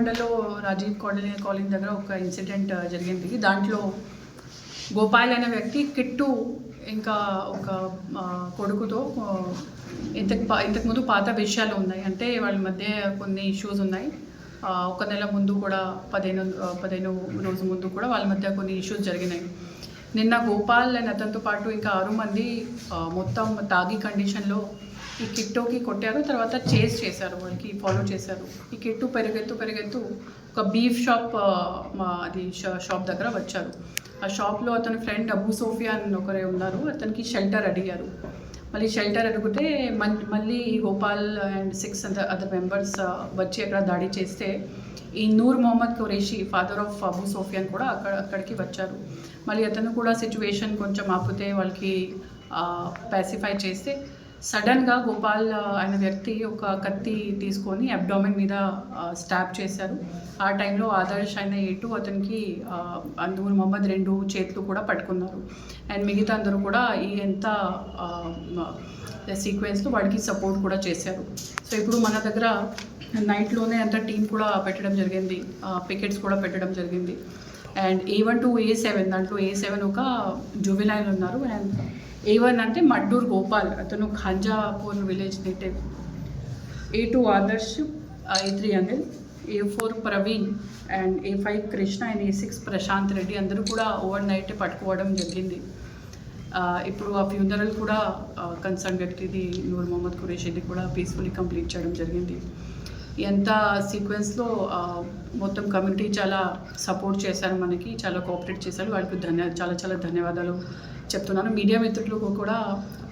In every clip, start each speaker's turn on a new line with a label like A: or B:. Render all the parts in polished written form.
A: మండల్లో రాజీవ్ కాలనీ దగ్గర ఒక ఇన్సిడెంట్ జరిగింది. దాంట్లో గోపాల్ అనే వ్యక్తి కిట్టు ఇంకా ఒక కొడుకుతో ఇంతకుముందు పాత విషయాలు ఉన్నాయి. అంటే వాళ్ళ మధ్య కొన్ని ఇష్యూస్ ఉన్నాయి. ఒక నెల ముందు కూడా 15 రోజు ముందు కూడా వాళ్ళ మధ్య కొన్ని ఇష్యూస్ జరిగినాయి. నిన్న గోపాల్ అండ్ అతనితో పాటు ఇంకా 6 మంది మొత్తం తాగి కండిషన్లో ఈ కిట్టుకి కొట్టారు. తర్వాత చేజ్ చేశారు, వాళ్ళకి ఫాలో చేశారు. ఈ కిట్టు పెరిగెత్తు ఒక బీఫ్ షాప్ అది షాప్ దగ్గర వచ్చారు. ఆ షాప్లో అతని ఫ్రెండ్ అబూ సోఫియాన్ ఒకరే ఉన్నారు. అతనికి షెల్టర్ అడిగారు. మళ్ళీ షెల్టర్ అడిగితే మళ్ళీ గోపాల్ అండ్ 6 అదర్ మెంబర్స్ వచ్చి అక్కడ దాడి చేస్తే ఈ నూర్ మొహమ్మద్ ఖురేషీ ఫాదర్ ఆఫ్ అబూ సోఫియాన్ కూడా అక్కడికి వచ్చారు. మళ్ళీ అతను కూడా సిచ్యువేషన్ కొంచెం ఆపితే వాళ్ళకి పాసిఫై చేస్తే సడన్గా గోపాల్ అనే వ్యక్తి ఒక కత్తి తీసుకొని అబ్డామిన్ మీద స్టాబ్ చేశారు. ఆ టైంలో ఆదర్శ్ అయిన ఏటు అతనికి నూర్ మొహమ్మద్ 2 చేతులు కూడా పట్టుకున్నారు. అండ్ మిగతా అందరూ కూడా ఈ ఎంత సీక్వెన్స్లో వాడికి సపోర్ట్ కూడా చేశారు. సో ఇప్పుడు మన దగ్గర నైట్లోనే అంత టీం కూడా పెట్టడం జరిగింది, పికెట్స్ కూడా పెట్టడం జరిగింది. అండ్ A1 to A7, దాంట్లో A7 ఒక జువెనైల్ ఉన్నారు. అండ్ A1 అంటే మడ్డూర్ గోపాల్, అతను Khanjapur village native. A2 Adarsh, A3 Anil, A4 Praveen and A5 Krishna and A6 Prashanth Reddy అందరూ కూడా ఓవర్ నైట్ పట్టుకోవడం జరిగింది. ఇప్పుడు ఆ ఫ్యూనరల్ కూడా కన్సర్న్ వ్యక్తిది నూర్ మొహమ్మద్ ఖురేషీది కూడా పీస్ఫుల్లీ కంప్లీట్ చేయడం జరిగింది. ఎంత సీక్వెన్స్లో మొత్తం కమ్యూనిటీ చాలా సపోర్ట్ చేశారు, మనకి చాలా కోఆపరేట్ చేశారు. వాళ్ళకి చాలా ధన్యవాదాలు చెప్తున్నాను. మీడియా మిత్రులకు కూడా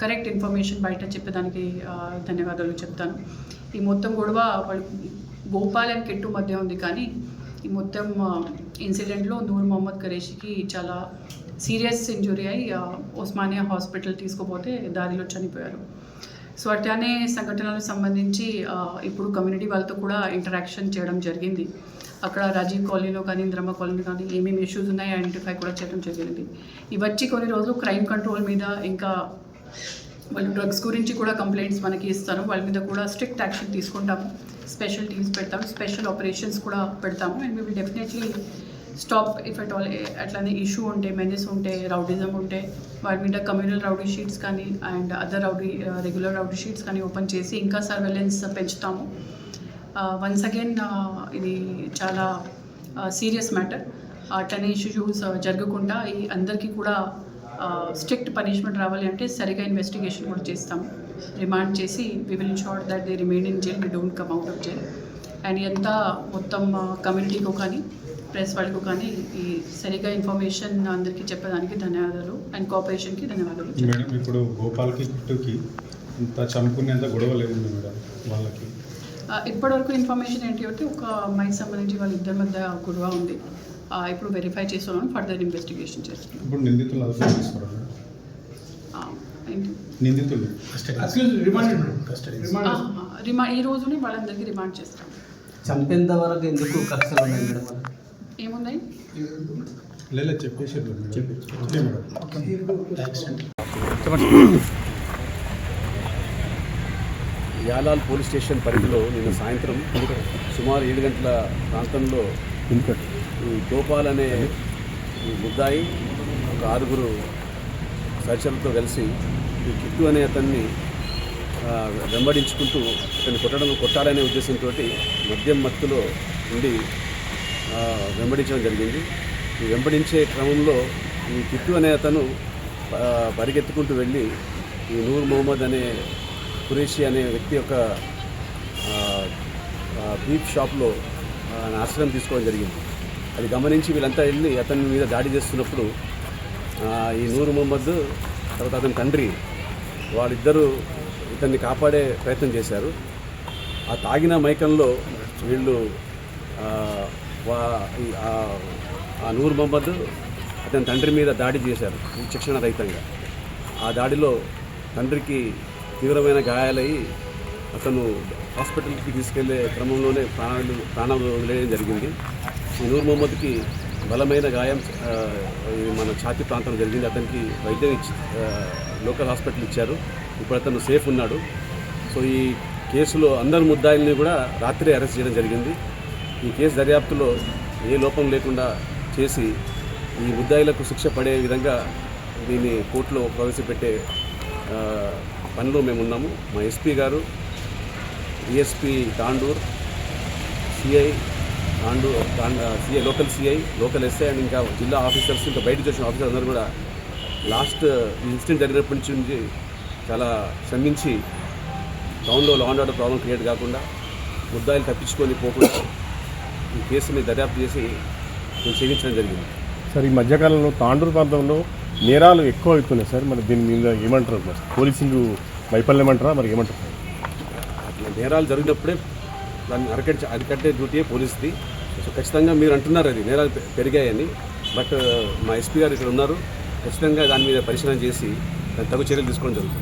A: కరెక్ట్ ఇన్ఫర్మేషన్ బయట చెప్పేదానికి ధన్యవాదాలు చెప్తాను. ఈ మొత్తం గొడవ వాళ్ళు గోపాల్ అండ్ కిట్టు మధ్య ఉంది, కానీ ఈ మొత్తం ఇన్సిడెంట్లో నూర్ మొహమ్మద్ ఖురేషీకి చాలా సీరియస్ ఇంజురీ అయ్యి ఉస్మానియా హాస్పిటల్ తీసుకుపోతే దారిలో చనిపోయారు. సో అట్లానే సంఘటనలకు సంబంధించి ఇప్పుడు కమ్యూనిటీ వాళ్ళతో కూడా ఇంటరాక్షన్ చేయడం జరిగింది. అక్కడ రాజీవ్ కాలనీలో కానీ ఇంద్రమ్మ కాలనీ కానీ ఏమేమి ఇష్యూస్ ఉన్నాయో ఐడెంటిఫై కూడా చేయడం జరిగింది. ఇవి వచ్చి కొన్ని రోజులు క్రైమ్ కంట్రోల్ మీద, ఇంకా వాళ్ళు డ్రగ్స్ గురించి కూడా కంప్లైంట్స్ మనకి ఇస్తారు. వాళ్ళ మీద కూడా స్ట్రిక్ట్ యాక్షన్ తీసుకుంటాము. స్పెషల్ టీమ్స్ పెడతాము, స్పెషల్ ఆపరేషన్స్ కూడా పెడతాము. And we will definitely stop if at all అట్లానే ఇష్యూ ఉంటే, మెనేస్ ఉంటే, రౌడిజం ఉంటే వాటి మీద కమ్యూనల్ రౌడీ షీట్స్ కానీ and other regular rowdy sheets కానీ ఓపెన్ చేసి ఇంకా సర్వేలెన్స్ పెంచుతాము. వన్స్ అగైన్ ఇది చాలా సీరియస్ మ్యాటర్. అట్లనే ఇష్యూస్ జరగకుండా ఈ అందరికీ కూడా స్ట్రిక్ట్ పనిష్మెంట్ రావాలి అంటే సరిగా ఇన్వెస్టిగేషన్ కూడా చేస్తాము. రిమాండ్ చేసి we will ensure that they remain in jail, we don't come out of jail. And ఎంత మొత్తం కమ్యూనిటీకు కానీ ప్రెస్ వాళ్ళకు కానీ ఈ సరిగా ఇన్ఫర్మేషన్ అందరికీ చెప్పడానికి ధన్యవాదాలు అండ్ కోఆపరేషన్కి ధన్యవాదాలు.
B: మేడం, ఇప్పుడు గోపాల్కి కిట్టుకి ఇంత చంపుకునేంత గొడవ లేదు మేడం వాళ్ళకి?
A: ఇప్పటివరకు ఇన్ఫర్మేషన్ ఏంటి అంటే ఒక అమ్మాయికి సంబంధించి వాళ్ళ ఇద్దరి మధ్య గొడవ ఉంది. ఇప్పుడు వెరిఫై చేస్తున్నాను, ఫర్దర్ ఇన్వెస్టిగేషన్ చేస్తున్నాను.
B: ఇప్పుడు నిందితులు అదుపులో తీసుకున్నారు? నిందితులు
A: ఈ రోజునే వాళ్ళందరికీ రిమాండ్ చేస్తాం.
C: చంపేంత వరకు ఎందుకు కక్షలు ఉన్నాయి మేడం?
A: ఏమున్నాయి
B: లేదా చెప్పేసి
D: యాలాల్ పోలీస్ స్టేషన్ పరిధిలో నిన్న సాయంత్రం సుమారు 7 గంటల ప్రాంతంలో ఈ గోపాల్ అనే ఈ ముద్దాయి ఒక 6 సహచరులతో కలిసి ఈ కిట్టు అనే అతన్ని వెంబడించుకుంటూ అతన్ని కొట్టాలనే ఉద్దేశంతో మద్యం మత్తులో ఉండి వెంబడించడం జరిగింది. ఈ వెంబడించే క్రమంలో ఈ కిట్టు అనే అతను పరిగెత్తుకుంటూ వెళ్ళి ఈ నూర్ మొహమ్మద్ అనే ఖురేషీ అనే వ్యక్తి యొక్క బీఫ్ షాప్లో ఆశ్రయం తీసుకోవడం జరిగింది. అది గమనించి వీళ్ళంతా వెళ్ళి అతని మీద దాడి చేస్తున్నప్పుడు ఈ నూర్ మొహమ్మద్ తర్వాత అతని తండ్రి వాళ్ళిద్దరూ ఇతన్ని కాపాడే ప్రయత్నం చేశారు. ఆ తాగిన మైకంలో వీళ్ళు ఆ నూర్ మొహమ్మద్ అతని తండ్రి మీద దాడి చేశారు విచక్షణ రహితంగా. ఆ దాడిలో తండ్రికి తీవ్రమైన గాయాలయ్యి అతను హాస్పిటల్కి తీసుకెళ్లే క్రమంలోనే ప్రాణాలు వదిలేయడం జరిగింది. ఈ నూర్ మొహమ్మద్కి బలమైన గాయం మన ఛాతీ ప్రాంతంలో జరిగింది. అతనికి వైద్యం లోకల్ హాస్పిటల్ ఇచ్చారు. ఇప్పుడు అతను సేఫ్ ఉన్నాడు. సో ఈ కేసులో అందరు ముద్దాయిల్ని కూడా రాత్రి అరెస్ట్ చేయడం జరిగింది. ఈ కేసు దర్యాప్తులో ఏ లోపం లేకుండా చేసి ఈ ముద్దాయిలకు శిక్ష పడే విధంగా దీన్ని కోర్టులో ప్రవేశపెట్టే పనిలో మేము ఉన్నాము. మా ఎస్పీ గారు, DSP Tandur, CI Tandur, CI local CI, local SI and ఇంకా జిల్లా ఆఫీసర్స్, ఇంకా బయట చేసిన ఆఫీసర్స్ అందరూ కూడా లాస్ట్ ఇన్సిడెంట్ జరిగినప్పటి నుంచి చాలా శ్రమించి టౌన్లో law and order problem create కాకుండా ముద్దాయిలు తప్పించుకొని పోకుండా ఈ కేసుని దర్యాప్తు చేసి ఛేదించడం జరిగింది.
E: సార్, ఈ మధ్యకాలంలో తాండూరు ప్రాంతంలో నేరాలు ఎక్కువ అవుతున్నాయి సార్. మరి దీని మీద ఏమంటారు? మరి పోలీసింగ్ వైఫల్యం అంటారా, మరి ఏమంటారు?
D: అట్లా నేరాలు జరిగినప్పుడే దాన్ని అరికట్టే డ్యూటీ పోలీస్ది. సో ఖచ్చితంగా మీరు అంటున్నారు అది నేరాలు పెరిగాయని, బట్ మా ఎస్పీ గారు ఇక్కడ ఉన్నారు, ఖచ్చితంగా దాని మీద పరిశీలన చేసి దాని తగు చర్యలు తీసుకోవడం జరుగుతుంది.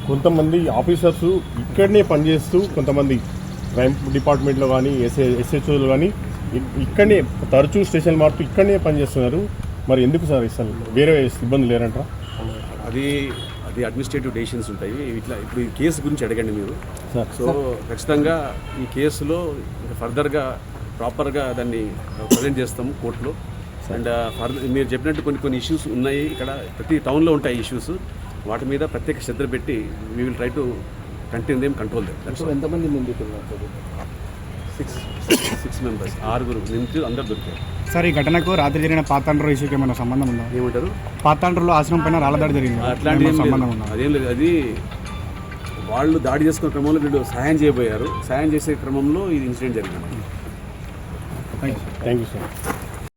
E: కొంతమంది ఆఫీసర్స్ ఇక్కడనే పనిచేస్తూ, కొంతమంది క్రైమ్ డిపార్ట్మెంట్లో కానీ ఎస్హెచ్ఓలు కానీ ఇక్కడనే తరచూ స్టేషన్ మారుతూ ఇక్కడనే పనిచేస్తున్నారు. మరి ఎందుకు సార్ అసలు వేరే సిబ్బంది లేరంటారా?
D: అది అడ్మినిస్ట్రేటివ్ డెసిషన్స్ ఉంటాయి. ఇట్లా ఇప్పుడు ఈ కేసు గురించి అడగండి మీరు. సో ఖచ్చితంగా ఈ కేసులో ఇంకా ఫర్దర్గా ప్రాపర్గా దాన్ని ప్రజెంట్ చేస్తాము కోర్టులో. అండ్ ఫర్దర్ మీరు చెప్పినట్టు కొన్ని ఇష్యూస్ ఉన్నాయి, ఇక్కడ ప్రతి టౌన్లో ఉంటాయి ఇష్యూస్. వాటి మీద ప్రత్యేక శ్రద్ధ పెట్టి we will try to contain them, control them.
C: ఎంతమంది నిందితున్నారు?
D: 6 మెంబర్స్, 6 నిందితులు అందరు దొరికారు.
F: సార్, ఈ ఘటనకు రాత్రి జరిగిన పాతాండ్రు ఇష్యూకి ఏమైనా సంబంధం ఉందా?
D: ఏమంటారు?
F: పాతాండ్రులో ఆశ్రమం పైన రాళ్ళదాడి జరిగింది,
D: అట్లాంటి
F: సంబంధం ఉందా?
D: అదేం లేదు. అది వాళ్ళు దాడి చేసుకునే క్రమంలో వీళ్ళు సహాయం చేయబోయారు. సహాయం చేసే క్రమంలో ఈ ఇన్సిడెంట్ జరిగింది.
E: Thank you sir.